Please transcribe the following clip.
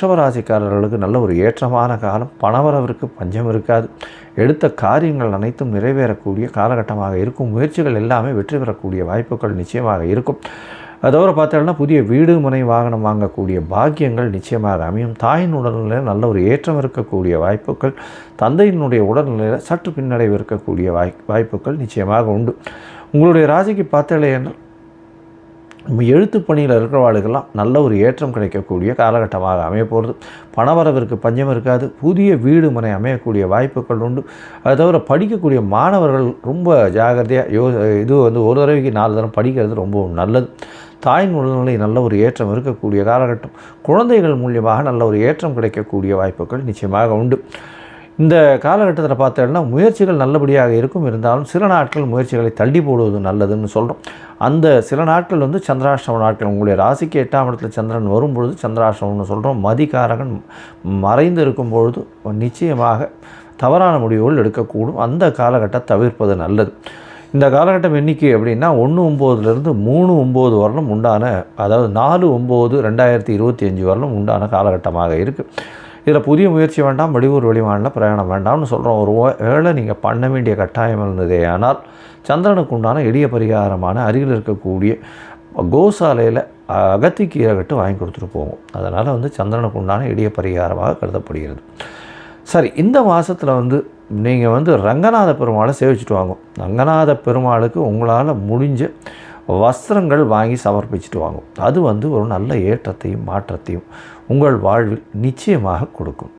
ரிஷபராசிக்காரர்களுக்கு நல்ல ஒரு ஏற்றமான காலம். பணவரவிற்கு பஞ்சம் இருக்காது. எடுத்த காரியங்கள் அனைத்தும் நிறைவேறக்கூடிய காலகட்டமாக இருக்கும். முயற்சிகள் எல்லாமே வெற்றி பெறக்கூடிய வாய்ப்புகள் நிச்சயமாக இருக்கும். அதோடு பார்த்தோம்னா புதிய வீடு மனை வாகனம் வாங்கக்கூடிய பாக்கியங்கள் நிச்சயமாக அமையும். தாயின் உடல்நிலையில் நல்ல ஒரு ஏற்றம் இருக்கக்கூடிய வாய்ப்புகள், தந்தையினுடைய உடல்நிலையில் சற்று பின்னடைவு இருக்கக்கூடிய வாய்ப்புகள் நிச்சயமாக உண்டு. உங்களுடைய ராசிக்கு பார்த்தாலே என்றால் எழுத்து பணியில் இருக்கிறவாளுக்கெல்லாம் நல்ல ஒரு ஏற்றம் கிடைக்கக்கூடிய காலகட்டமாக அமைய போகிறது. பணவரவிற்கு பஞ்சம் இருக்காது. புதிய வீடு மனை அமையக்கூடிய வாய்ப்புகள் உண்டு. அதை தவிர படிக்கக்கூடிய மாணவர்கள் ரொம்ப ஜாகிரதையாக இது ஒரு தடவைக்கு 4 தடவை படிக்கிறது ரொம்ப நல்லது. தாயின் உடல்நிலை நல்ல ஒரு ஏற்றம் இருக்கக்கூடிய காலகட்டம். குழந்தைகள் மூலியமாக நல்ல ஒரு ஏற்றம் கிடைக்கக்கூடிய வாய்ப்புகள் நிச்சயமாக உண்டு. இந்த காலகட்டத்தில் பார்த்தோம்னா முயற்சிகள் நல்லபடியாக இருக்கும். இருந்தாலும் சில நாட்கள் முயற்சிகளை தள்ளி போடுவது நல்லதுன்னு சொல்கிறோம். அந்த சில நாட்கள் சந்திராஷ்டம நாட்கள். உங்களுடைய ராசிக்கு 8ஆம் இடத்துல சந்திரன் வரும்பொழுது சந்திராஷ்டமம்னு சொல்கிறோம். மதிகாரகன் மறைந்து இருக்கும் பொழுது நிச்சயமாக தவறான முடிவுகள் எடுக்கக்கூடும். அந்த காலகட்டத்தை தவிர்ப்பது நல்லது. இந்த காலகட்டம் எண்ணிக்கை அப்படின்னா 1/9 3/9 வரலும் உண்டான, அதாவது 4/9/2025 வரலும் உண்டான காலகட்டமாக இருக்குது. இதில் புதிய முயற்சி வேண்டாம், வெளியூர் வெளிமாநில பிரயாணம் வேண்டாம்னு சொல்கிறோம். ஒரு வேளை நீங்கள் பண்ண வேண்டிய கட்டாயம் இருந்ததே ஆனால் சந்திரனுக்கு உண்டான எளிய பரிகாரமான அருகில் இருக்கக்கூடிய கோசாலையில் அகத்திக்கீரை கட்டு வாங்கி கொடுத்துட்டு போவோம். அதனால் சந்திரனுக்கு உண்டான எளிய பரிகாரமாக கருதப்படுகிறது. சரி, இந்த மாதத்தில் நீங்கள் ரங்கநாத பெருமாளை சேவிச்சுட்டு வாங்க. ரங்கநாத பெருமாளுக்கு உங்களால் முடிஞ்ச வஸ்திரங்கள் வாங்கி சமர்ப்பிச்சுட்டு வாங்கும். அது ஒரு நல்ல ஏற்றத்தையும் மாற்றத்தையும் உங்கள் வாழ்வில் நிச்சயமாக கொடுக்கும்.